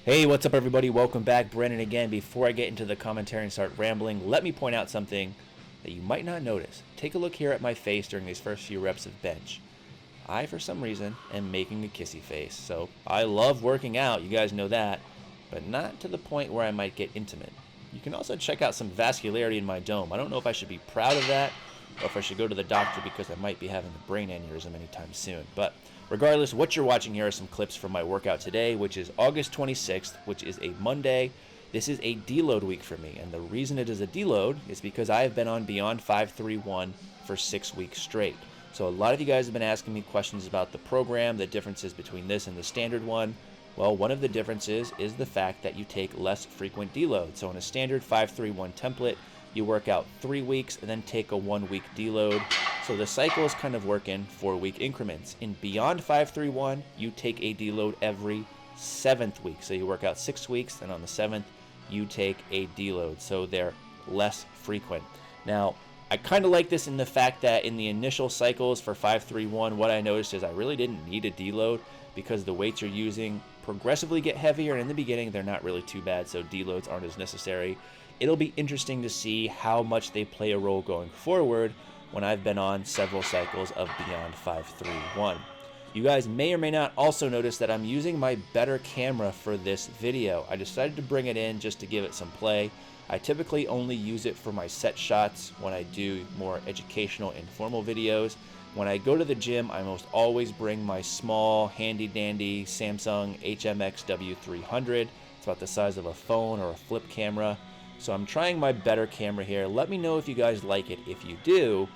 Hey, what's up, everybody? Welcome back. Brandon again. Before I get into the commentary and start rambling, let me point out something that you might not notice. Take a look here at my face during these first few reps of bench. I, for some reason, am making a kissy face. So I love working out, you guys know that, but not to the point where I might get intimate. You can also check out some vascularity in my dome. I don't know if I should be proud of that or if I should go to the doctor because I might be having a brain aneurysm anytime soon. But regardless, what you're watching here are some clips from my workout today, which is August 26th, which is a Monday. This is a deload week for me, and the reason it is a deload is because I have been on Beyond 531 for 6 weeks straight. So a lot of you guys have been asking me questions about the program, the differences between this and the standard one. Well, one of the differences is the fact that you take less frequent deload. So in a standard 531 template, you work out 3 weeks and then take a 1 week deload. So the cycle is kind of working 4-week increments. In Beyond 531, you take a deload every 7th week. So you work out 6 weeks, and on the 7th, you take a deload. So they're less frequent. Now, I kind of like this in the fact that in the initial cycles for 531, what I noticed is I really didn't need a deload because the weights you're using progressively get heavier, and in the beginning, they're not really too bad, so deloads aren't as necessary. It'll be interesting to see how much they play a role going forward when I've been on several cycles of Beyond 531. You guys may or may not also notice that I'm using my better camera for this video. I decided to bring it in just to give it some play. I typically only use it for my set shots when I do more educational, informal videos. When I go to the gym, I almost always bring my small, handy-dandy Samsung HMX W300. It's about the size of a phone or a flip camera. So I'm trying my better camera here. Let me know if you guys like it. If you do,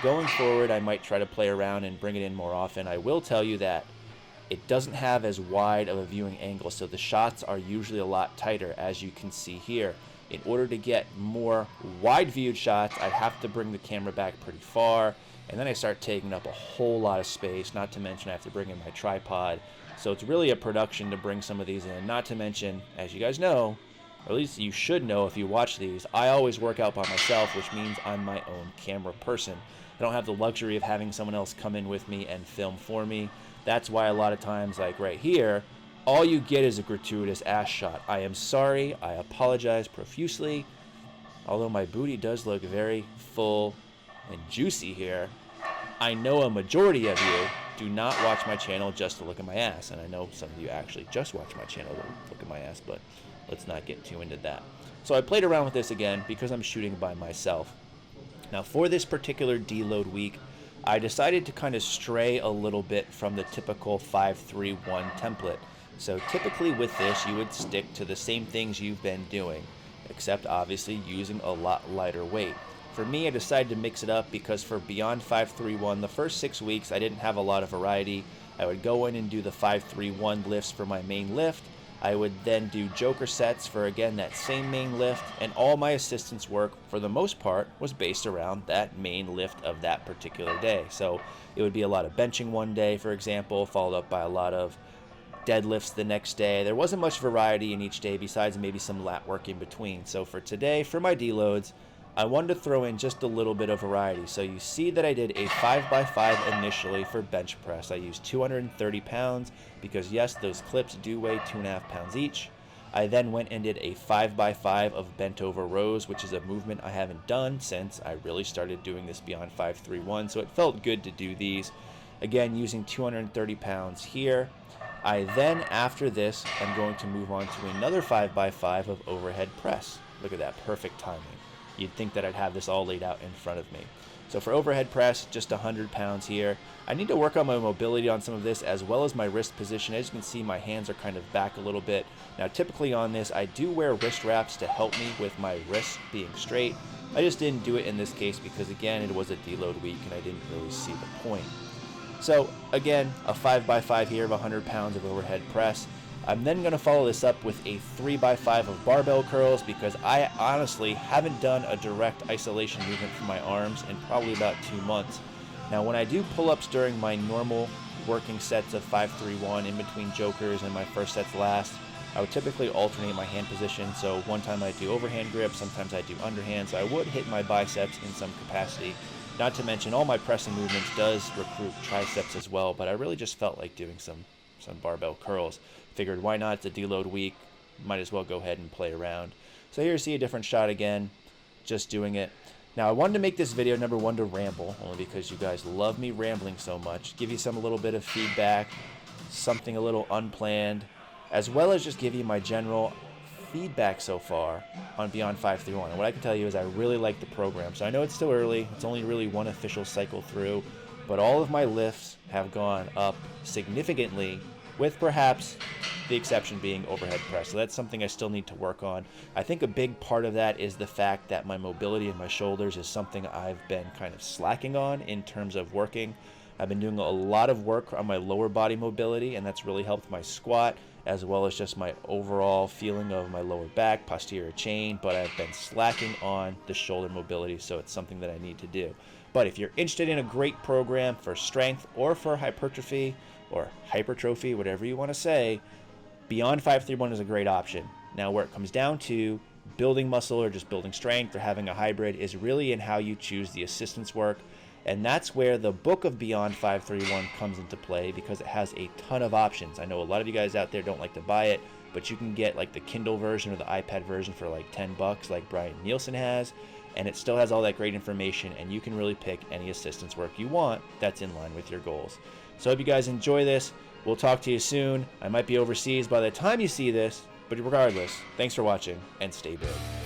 going forward, I might try to play around and bring it in more often. I will tell you that it doesn't have as wide of a viewing angle, so the shots are usually a lot tighter, as you can see here. In order to get more wide-viewed shots, I'd have to bring the camera back pretty far, and then I start taking up a whole lot of space, not to mention I have to bring in my tripod. So it's really a production to bring some of these in, not to mention, as you guys know, or at least you should know if you watch these, I always work out by myself, which means I'm my own camera person. I don't have the luxury of having someone else come in with me and film for me. That's why a lot of times, like right here, all you get is a gratuitous ass shot. I am sorry, I apologize profusely, although my booty does look very full and juicy here. I know a majority of you do not watch my channel just to look at my ass, and I know some of you actually just watch my channel to look at my ass, but let's not get too into that. So I played around with this again because I'm shooting by myself. Now for this particular deload week, I decided to kind of stray a little bit from the typical 531 template. So typically with this, you would stick to the same things you've been doing, except obviously using a lot lighter weight. For me, I decided to mix it up because for Beyond 531, the first 6 weeks, I didn't have a lot of variety. I would go in and do the 531 lifts for my main lift. I would then do joker sets for, again, that same main lift, and all my assistance work, for the most part, was based around that main lift of that particular day. So it would be a lot of benching one day, for example, followed up by a lot of deadlifts the next day. There wasn't much variety in each day besides maybe some lat work in between. So for today, for my deloads, I wanted to throw in just a little bit of variety. So you see that I did a 5x5 initially for bench press. I used 230 pounds because yes, those clips do weigh 2.5 pounds each. I then went and did a 5x5 of bent over rows, which is a movement I haven't done since I really started doing this Beyond 531. So it felt good to do these. Again, using 230 pounds here. I then, after this, am going to move on to another 5x5 of overhead press. Look at that, perfect timing. You'd think that I'd have this all laid out in front of me. So for overhead press, just 100 pounds here. I need to work on my mobility on some of this as well as my wrist position. As you can see, my hands are kind of back a little bit. Now typically on this, I do wear wrist wraps to help me with my wrists being straight. I just didn't do it in this case because again, it was a deload week and I didn't really see the point. So again, a 5x5 here of 100 pounds of overhead press. I'm then going to follow this up with a 3x5 of barbell curls because I honestly haven't done a direct isolation movement for my arms in probably about 2 months. Now when I do pull-ups during my normal working sets of 531 in between jokers and my first sets last, I would typically alternate my hand position. So one time I do overhand grip, sometimes I do underhand, so I would hit my biceps in some capacity. Not to mention all my pressing movements does recruit triceps as well, but I really just felt like doing some barbell curls. Figured why not, it's a deload week, might as well go ahead and play around. So here you see a different shot again, just doing it. Now I wanted to make this video, number one, to ramble, only because you guys love me rambling so much, give you a little bit of feedback, something a little unplanned, as well as just give you my general feedback so far on Beyond 531. And what I can tell you is I really like the program. So I know it's still early, it's only really one official cycle through, but all of my lifts have gone up significantly, with perhaps the exception being overhead press. So that's something I still need to work on. I think a big part of that is the fact that my mobility in my shoulders is something I've been kind of slacking on in terms of working. I've been doing a lot of work on my lower body mobility, and that's really helped my squat, as well as just my overall feeling of my lower back, posterior chain, but I've been slacking on the shoulder mobility, so it's something that I need to do. But if you're interested in a great program for strength or for hypertrophy or hypertrophy, whatever you want to say, Beyond 531 is a great option. Now, where it comes down to building muscle or just building strength or having a hybrid is really in how you choose the assistance work. And that's where the book of Beyond 531 comes into play, because it has a ton of options. I know a lot of you guys out there don't like to buy it, but you can get like the Kindle version or the iPad version for like $10 like Brian Nielsen has, and it still has all that great information, and you can really pick any assistance work you want that's in line with your goals. So I hope you guys enjoy this. We'll talk to you soon. I might be overseas by the time you see this, but regardless, thanks for watching and stay big.